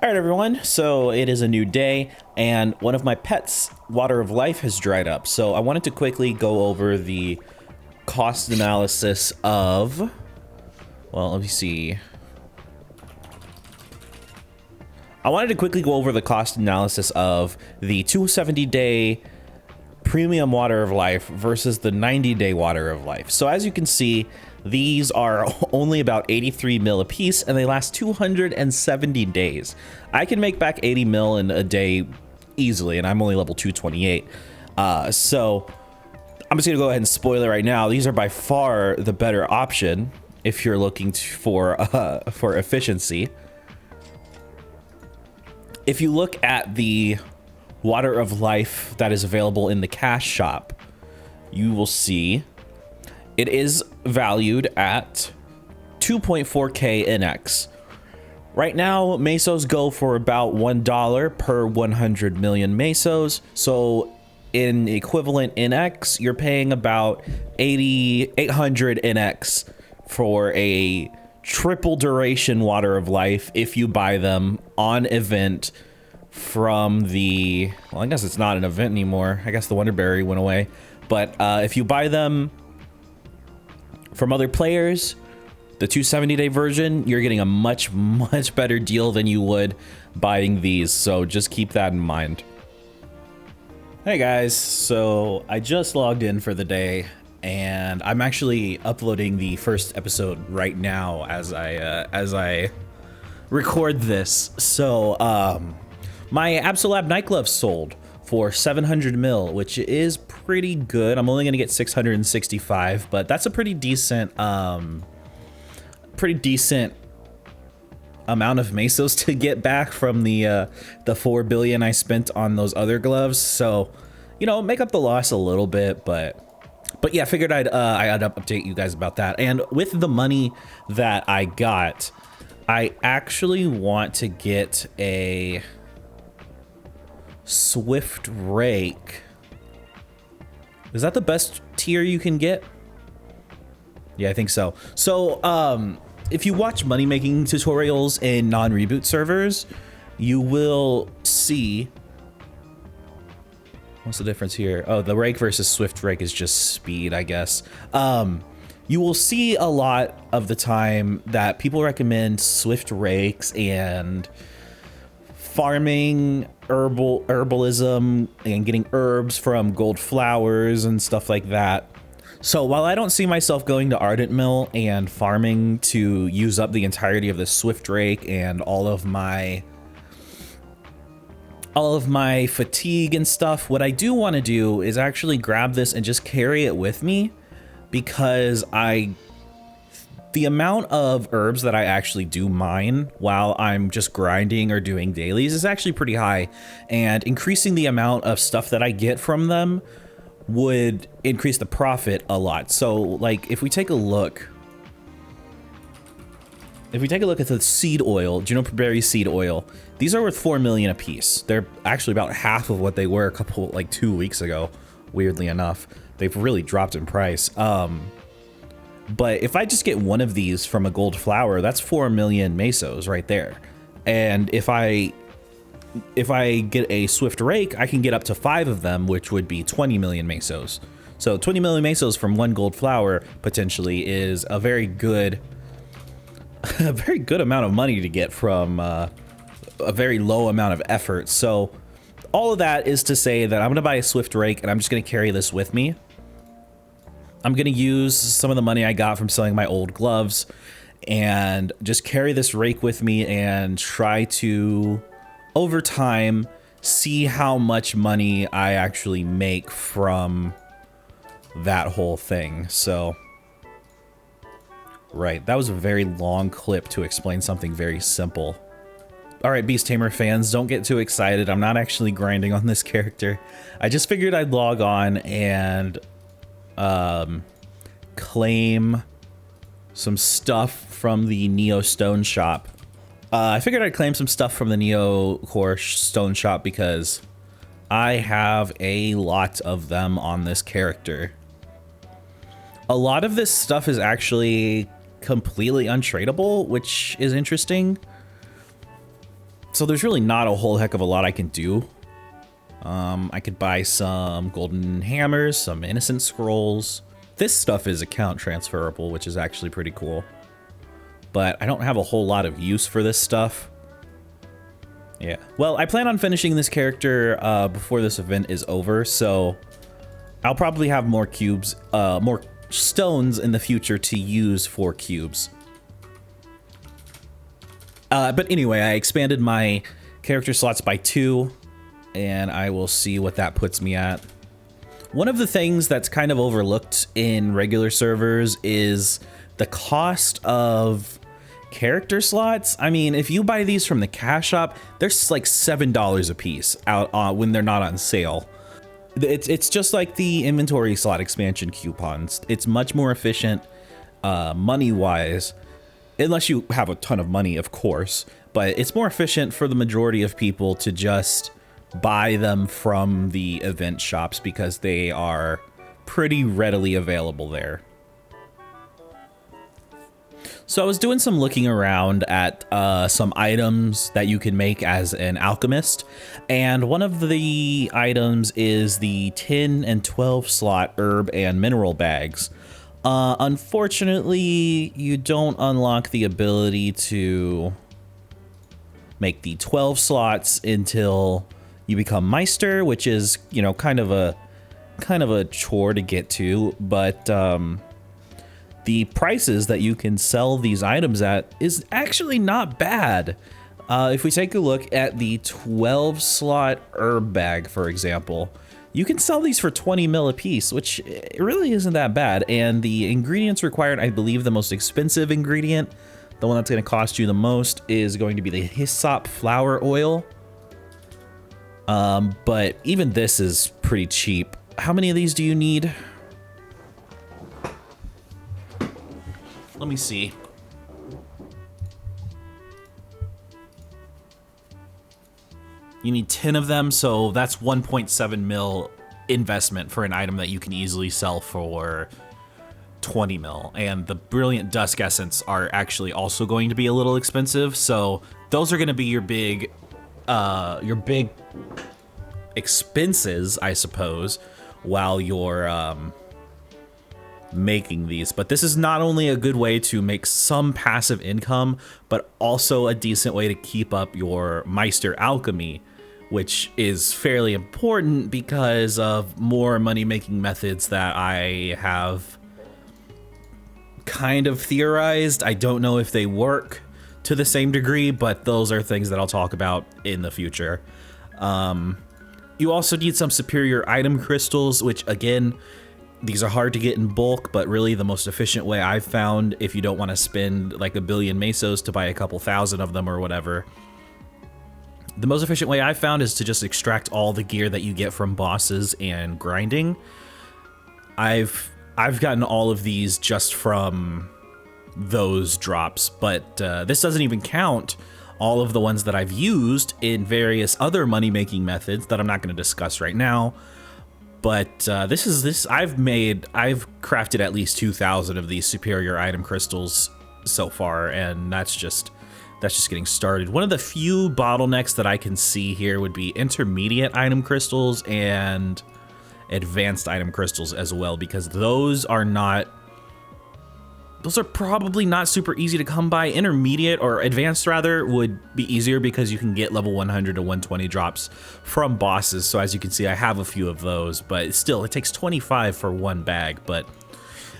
All right, everyone, so it is a new day, and one of my pets, Water of Life, has dried up. So I wanted to quickly go over the cost analysis of, well, let me see. I wanted to quickly go over the cost analysis of the 270-day premium Water of Life versus the 90-day Water of Life. So as you can see, these are only about 83 mil a piece, and they last 270 days. I can make back 80 mil in a day easily, and I'm only level 228. So I'm just gonna go ahead and spoil it right now. These are by far the better option if you're looking for efficiency. If you look at the Water of Life that is available in the cash shop, you will see it is valued at 2.4k NX. Right now, mesos go for about $1 per 100 million mesos. So in equivalent NX, you're paying about 800 NX for a triple duration Water of Life if you buy them on event from the, well, I guess it's not an event anymore. I guess the Wonderberry went away. But if you buy them from other players, the 270-day version, you're getting a much better deal than you would buying these. So just keep that in mind. Hey guys, so I just logged in for the day, and I'm actually uploading the first episode right now as I record this. So my Absolab night gloves sold for 700 mil, which is pretty good. I'm only gonna get 665, but that's a pretty decent amount of mesos to get back from the 4 billion I spent on those other gloves. So, you know, make up the loss a little bit, but yeah, figured I'd update you guys about that. And with the money that I got, I actually want to get a Swift Rake. Is that the best tier you can get? Yeah, I think so. So, if you watch money making tutorials in non-reboot servers, you will see, what's the difference here? Oh, the Rake versus Swift Rake is just speed, I guess. You will see a lot of the time that people recommend Swift Rakes and farming, herbalism, and getting herbs from gold flowers and stuff like that. So while I don't see myself going to Ardent Mill and farming to use up the entirety of the Swift Rake and all of my fatigue and stuff, what I do want to do is actually grab this and just carry it with me, because the amount of herbs that I actually do mine while I'm just grinding or doing dailies is actually pretty high, and increasing the amount of stuff that I get from them would increase the profit a lot. So like if we take a look at the seed oil, juniper berry seed oil, these are worth 4 million a piece. They're actually about half of what they were like 2 weeks ago, weirdly enough. They've really dropped in price. But if I just get one of these from a gold flower, that's 4 million mesos right there. And if I get a Swift Rake, I can get up to 5 of them, which would be 20 million mesos. So 20 million mesos from one gold flower potentially is a very good amount of money to get from a very low amount of effort. So all of that is to say that I'm gonna buy a Swift Rake, and I'm just gonna carry this with me. I'm gonna use some of the money I got from selling my old gloves and just carry this rake with me and try to, over time, see how much money I actually make from that whole thing. So, right, that was a very long clip to explain something very simple. All right, Beast Tamer fans, don't get too excited. I'm not actually grinding on this character. I just figured I'd log on and claim some stuff from the Neo Stone shop. I figured I'd claim some stuff from the Neo Core Stone shop because I have a lot of them on this character. A lot of this stuff is actually completely untradeable, which is interesting. So there's really not a whole heck of a lot I can do. I could buy some golden hammers, some innocent scrolls. This stuff is account transferable, which is actually pretty cool. But I don't have a whole lot of use for this stuff. Yeah. Well, I plan on finishing this character before this event is over, so I'll probably have more cubes, more stones in the future to use for cubes. But anyway, I expanded my character slots by 2, and I will see what that puts me at. One of the things that's kind of overlooked in regular servers is the cost of character slots. I mean, if you buy these from the cash shop, they're like $7 a piece out when they're not on sale. It's just like the inventory slot expansion coupons. It's much more efficient money-wise, unless you have a ton of money, of course, but it's more efficient for the majority of people to just buy them from the event shops because they are pretty readily available there. So I was doing some looking around at some items that you can make as an alchemist, and one of the items is the 10 and 12 slot herb and mineral bags. Unfortunately, you don't unlock the ability to make the 12 slots until you become Meister, which is, you know, kind of a chore to get to, but the prices that you can sell these items at is actually not bad. If we take a look at the 12 slot herb bag, for example, you can sell these for 20 mil a piece, which really isn't that bad. And the ingredients required, I believe the most expensive ingredient, the one that's going to cost you the most, is going to be the hyssop flower oil. But even this is pretty cheap. How many of these do you need? Let me see. You need 10 of them, so that's 1.7 mil investment for an item that you can easily sell for 20 mil. And the Brilliant Dusk Essence are actually also going to be a little expensive, so those are going to be your big expenses, I suppose, while you're making these. But this is not only a good way to make some passive income, but also a decent way to keep up your Meister alchemy, which is fairly important because of more money-making methods that I have kind of theorized. I don't know if they work to the same degree, but those are things that I'll talk about in the future. You also need some superior item crystals, which again, these are hard to get in bulk, but really the most efficient way I've found, if you don't want to spend like a billion mesos to buy a couple thousand of them or whatever, the most efficient way I've found is to just extract all the gear that you get from bosses and grinding. I've gotten all of these just from those drops, but this doesn't even count all of the ones that I've used in various other money-making methods that I'm not going to discuss right now. But I've crafted at least 2,000 of these superior item crystals so far, and that's just getting started. One of the few bottlenecks that I can see here would be intermediate item crystals and advanced item crystals as well, because those are probably not super easy to come by. Intermediate, or advanced rather, would be easier because you can get level 100 to 120 drops from bosses. So as you can see, I have a few of those, but still, it takes 25 for one bag. But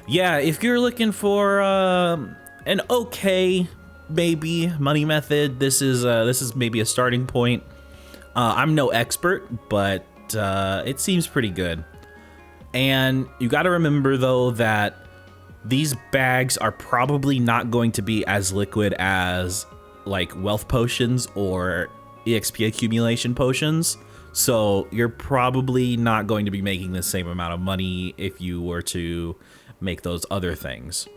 yeah, if you're looking for an okay, maybe money method, this is maybe a starting point. I'm no expert, but it seems pretty good. And you got to remember though that these bags are probably not going to be as liquid as like wealth potions or EXP accumulation potions. So you're probably not going to be making the same amount of money if you were to make those other things.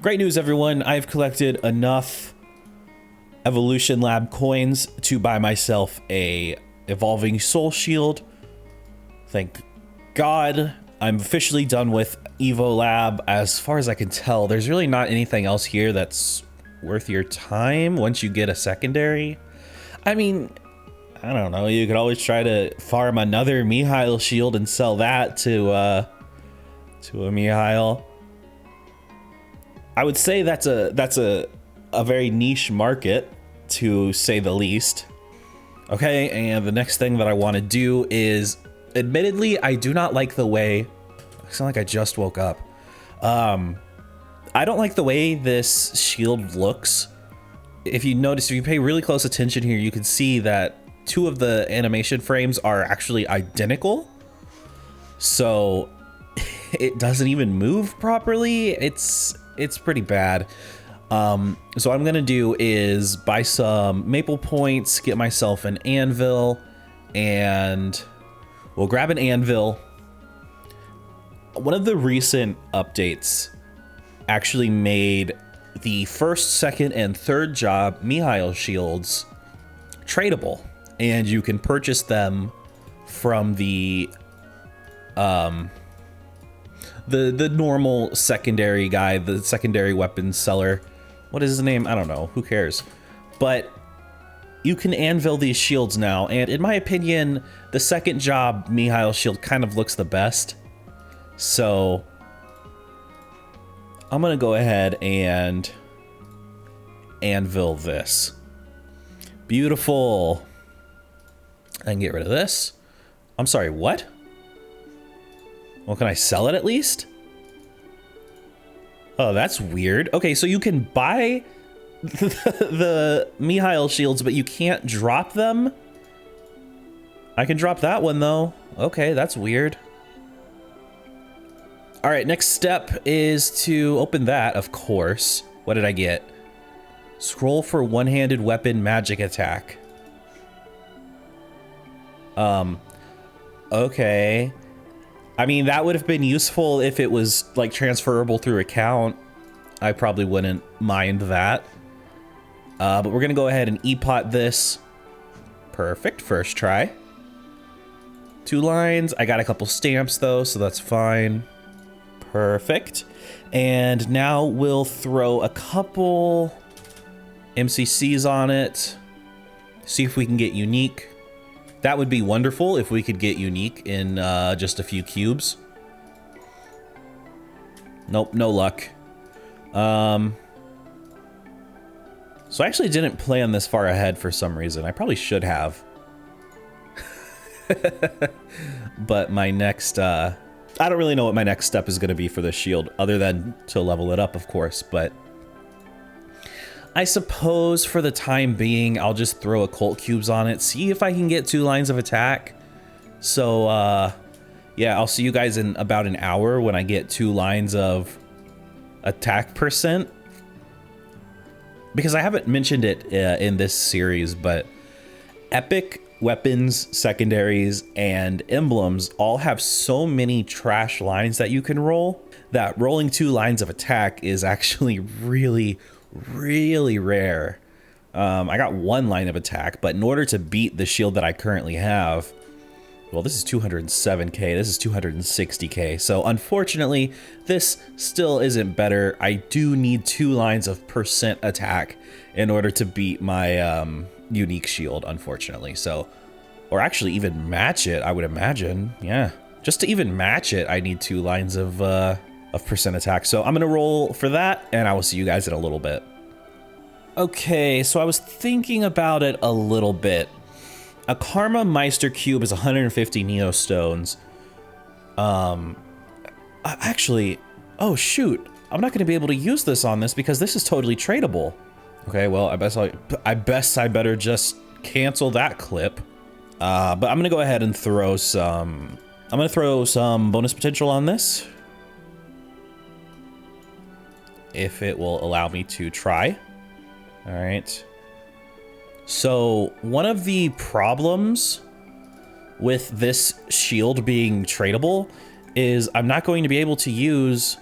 Great news, everyone. I've collected enough Evolution Lab coins to buy myself a Evolving Soul Shield. Thank God. I'm officially done with Evo Lab. As far as I can tell, there's really not anything else here that's worth your time once you get a secondary. I mean, I don't know. You could always try to farm another Mihile shield and sell that to a Mihile. I would say that's a very niche market, to say the least. Okay, and the next thing that I want to do is, admittedly, I do not like the way, I sound like I just woke up. I don't like the way this shield looks. If you notice, if you pay really close attention here, you can see that 2 of the animation frames are actually identical. So it doesn't even move properly. It's pretty bad. So what I'm gonna do is buy some maple points, get myself an anvil, and we'll grab an anvil. One of the recent updates actually made the 1st, 2nd, and 3rd job Mihile shields tradable, and you can purchase them from the normal secondary guy, the secondary weapons seller. What is his name? I don't know. Who cares? But you can anvil these shields now, and in my opinion, the 2nd job Mihile shield kind of looks the best. So I'm gonna go ahead and anvil this. Beautiful. I can get rid of this. I'm sorry, what? Well, can I sell it at least? Oh, that's weird. Okay, so you can buy the Mihile shields, but you can't drop them? I can drop that one, though. Okay, that's weird. All right, next step is to open that, of course. What did I get? Scroll for one-handed weapon magic attack. Okay. I mean, that would have been useful if it was like transferable through account. I probably wouldn't mind that. But we're gonna go ahead and e-pot this. Perfect, first try. 2 lines. I got a couple stamps though, so that's fine. Perfect. And now we'll throw a couple MCCs on it. See if we can get unique. That would be wonderful if we could get unique in just a few cubes. Nope, no luck. So I actually didn't plan this far ahead for some reason. I probably should have. But my next, I don't really know what my next step is going to be for this shield, other than to level it up, of course, but I suppose for the time being, I'll just throw occult cubes on it, see if I can get 2 lines of attack. So, yeah, I'll see you guys in about an hour when I get 2 lines of attack percent. Because I haven't mentioned it in this series, but epic weapons, secondaries, and emblems all have so many trash lines that you can roll that rolling 2 lines of attack is actually really rare. I got 1 line of attack, but in order to beat the shield that I currently have, well, this is 207k, this is 260k, so unfortunately this still isn't better. I do need 2 lines of percent attack in order to beat my unique shield, unfortunately. So, or actually even match it, I would imagine. Yeah, just to even match it, I need 2 lines of percent attack. So I'm gonna roll for that, and I will see you guys in a little bit. Okay, so I was thinking about it a little bit. A Karma Meister Cube is 150 Neo Stones. Actually, oh shoot, I'm not gonna be able to use this on this because this is totally tradable. Okay, well, I better just cancel that clip. But I'm gonna go ahead and throw some, bonus potential on this, if it will allow me to try. All right. So one of the problems with this shield being tradable is I'm not going to be able to use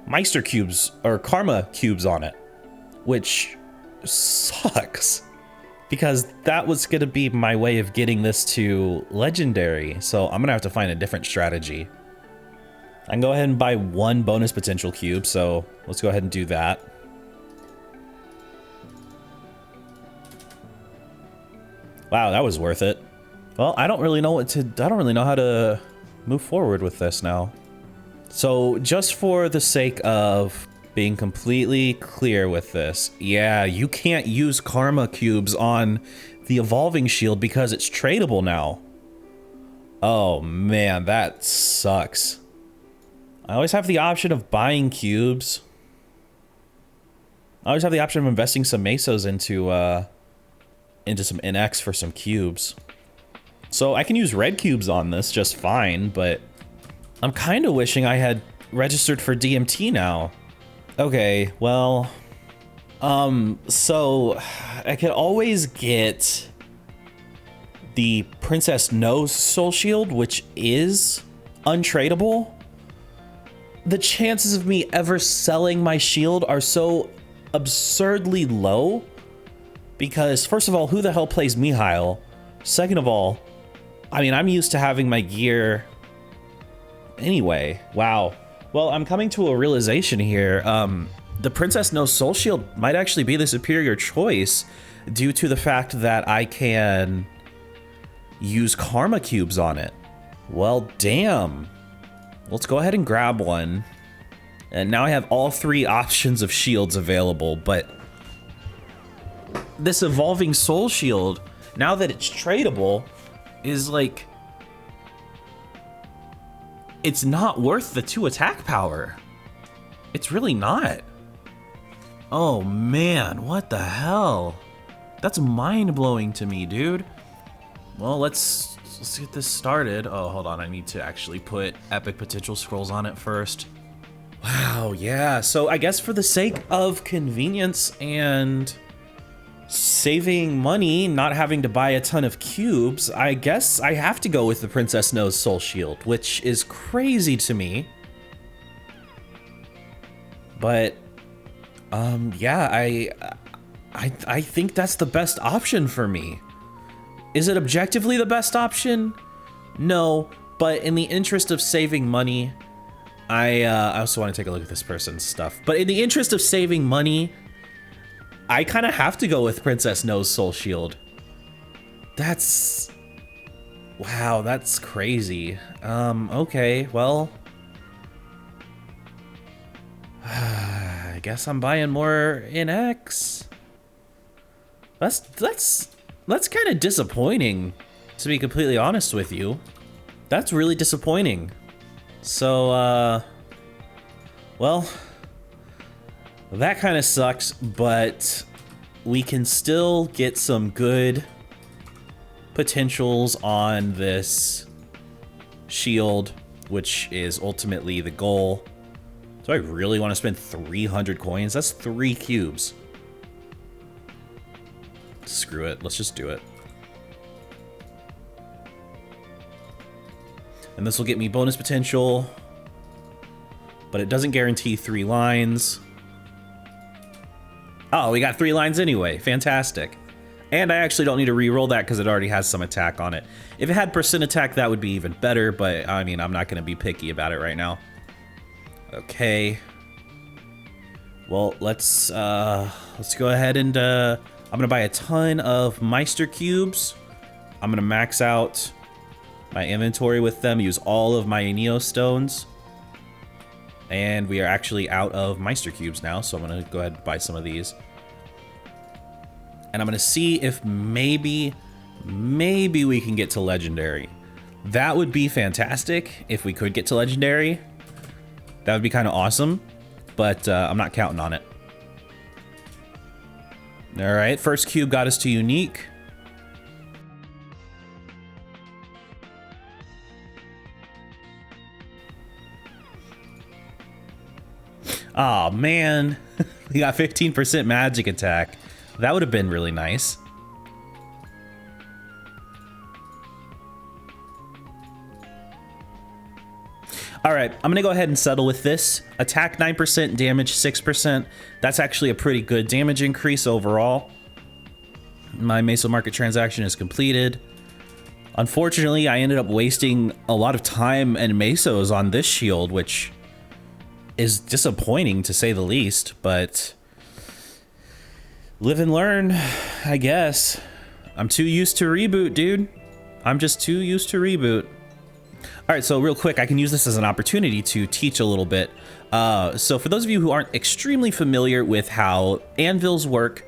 Meister cubes or Karma cubes on it, which sucks because that was going to be my way of getting this to legendary. So I'm gonna have to find a different strategy. I can go ahead and buy 1 bonus potential cube, so let's go ahead and do that. Wow, that was worth it. Well, I don't really know how to move forward with this now. So just for the sake of being completely clear with this, yeah, you can't use karma cubes on the evolving shield because it's tradable now. Oh man, that sucks. I always have the option of buying cubes. I always have the option of investing some mesos into some NX for some cubes. So I can use red cubes on this just fine, but I'm kind of wishing I had registered for DMT now. Okay, well, so I could always get the Princess No's Soul Shield, which is untradeable. The chances of me ever selling my shield are so absurdly low because, first of all, who the hell plays Mihile? Second of all, I mean, I'm used to having my gear anyway. Wow. Well, I'm coming to a realization here. The Princess No Soul Shield might actually be the superior choice due to the fact that I can use karma cubes on it. Well, damn. Let's go ahead and grab one. And now I have all three options of shields available, but this evolving soul shield, now that it's tradable, is like, it's not worth the 2 attack power. It's really not. Oh man, what the hell? That's mind-blowing to me, dude. Well, let's get this started. Oh, hold on, I need to actually put epic potential scrolls on it first. Wow, yeah, so I guess for the sake of convenience and saving money, not having to buy a ton of cubes, I guess I have to go with the Princess No's Soul Shield, which is crazy to me. But, yeah, I think that's the best option for me. Is it objectively the best option? No, but in the interest of saving money, I also want to take a look at this person's stuff. But in the interest of saving money, I kind of have to go with Princess No's Soul Shield. That's... wow, that's crazy. Okay, well... I guess I'm buying more NX. That's kind of disappointing, to be completely honest with you. That's really disappointing. So, well, that kind of sucks, but we can still get some good potentials on this shield, which is ultimately the goal. Do I really want to spend 300 coins? That's 3 cubes. Screw it, let's just do it. And this will get me bonus potential, but it doesn't guarantee 3 lines. Oh, we got 3 lines anyway, fantastic. And I actually don't need to re-roll that because it already has some attack on it. If it had percent attack, that would be even better, but I mean, I'm not gonna be picky about it right now. Okay. Well, let's go ahead and, I'm gonna buy a ton of Meister cubes. I'm gonna max out my inventory with them, use all of my Neo stones. And we are actually out of Meister cubes now, so I'm gonna go ahead and buy some of these. And I'm gonna see if maybe we can get to Legendary. That would be fantastic if we could get to Legendary. That would be kind of awesome, but I'm not counting on it. All right, first cube got us to Unique. Oh man, we got 15% magic attack. That would have been really nice. All right, I'm gonna go ahead and settle with this. Attack 9%, damage 6%. That's actually a pretty good damage increase overall. My Meso Market transaction is completed. Unfortunately, I ended up wasting a lot of time and Mesos on this shield, which is disappointing to say the least, but live and learn, I guess. I'm too used to reboot, dude. I'm just too used to reboot. All right, so real quick, I can use this as an opportunity to teach a little bit. So for those of you who aren't extremely familiar with how anvils work,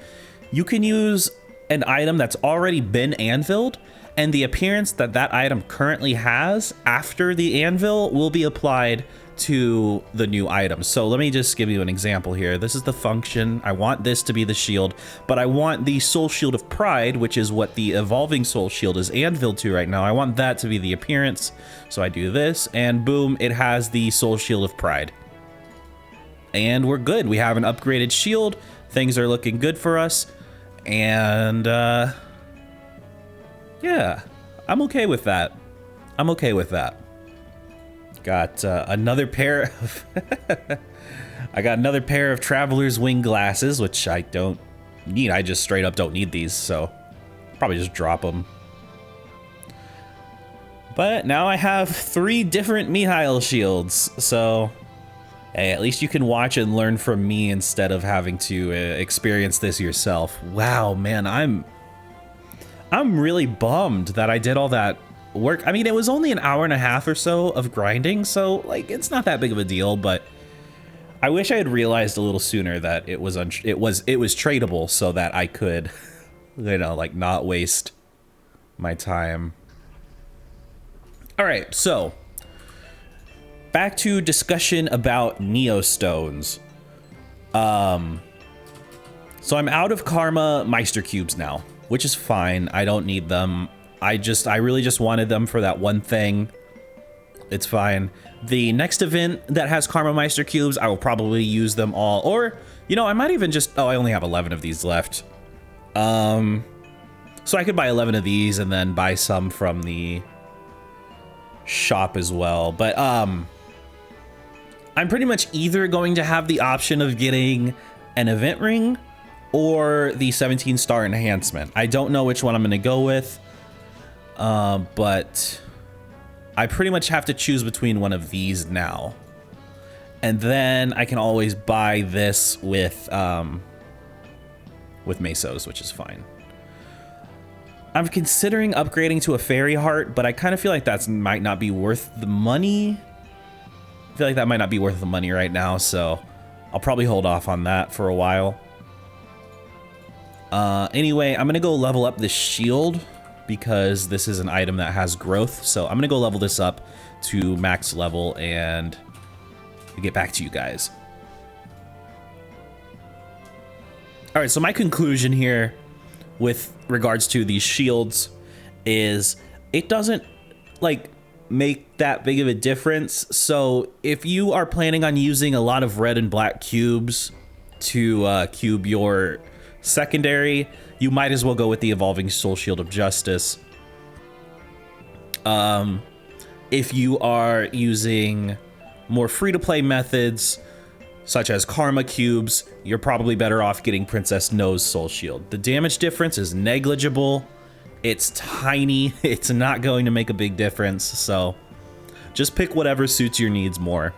you can use an item that's already been anviled, and the appearance that that item currently has after the anvil will be applied to the new item. So let me just give you an example here. This is the function. I want this to be the shield, but I want the soul shield of pride, which is what the evolving soul shield is anviled to right now. I want that to be the appearance. So I do this and boom, it has the soul shield of pride. And we're good. We have an upgraded shield. Things are looking good for us. And yeah, I'm okay with that. I'm okay with that. Got another pair of I got another pair of Traveler's Wing glasses, which I don't need. I just straight up don't need these, so probably just drop them. But now I have 3 different Mihile shields, so hey, at least you can watch and learn from me instead of having to experience this yourself. Wow, man, I'm really bummed that I did all that work. I mean, it was only an hour and a half or so of grinding, so like it's not that big of a deal, but I wish I had realized a little sooner that it was tradable so that I could, you know, like not waste my time. All right, so back to discussion about Neostones. So I'm out of Karma Meister cubes now, which is fine. I don't need them. I really just wanted them for that one thing. It's fine. The next event that has Karma Meister cubes, I will probably use them all. Or, you know, I might even just, oh, I only have 11 of these left. So I could buy 11 of these and then buy some from the shop as well. But I'm pretty much either going to have the option of getting an event ring or the 17-star enhancement. I don't know which one I'm going to go with. But I pretty much have to choose between one of these now. And then I can always buy this with mesos, which is fine. I'm considering upgrading to a fairy heart, but I kind of feel like that might not be worth the money. I feel like that might not be worth the money right now, so I'll probably hold off on that for a while. Anyway, I'm gonna go level up this shield, because this is an item that has growth. So I'm gonna go level this up to max level and get back to you guys. All right, so my conclusion here with regards to these shields is it doesn't like make that big of a difference. So if you are planning on using a lot of red and black cubes to cube your secondary, you might as well go with the evolving soul shield of justice. If you are using more free-to-play methods such as karma cubes, you're probably better off getting Princess No's soul shield. The damage difference is negligible. It's tiny. It's not going to make a big difference, so just pick whatever suits your needs more.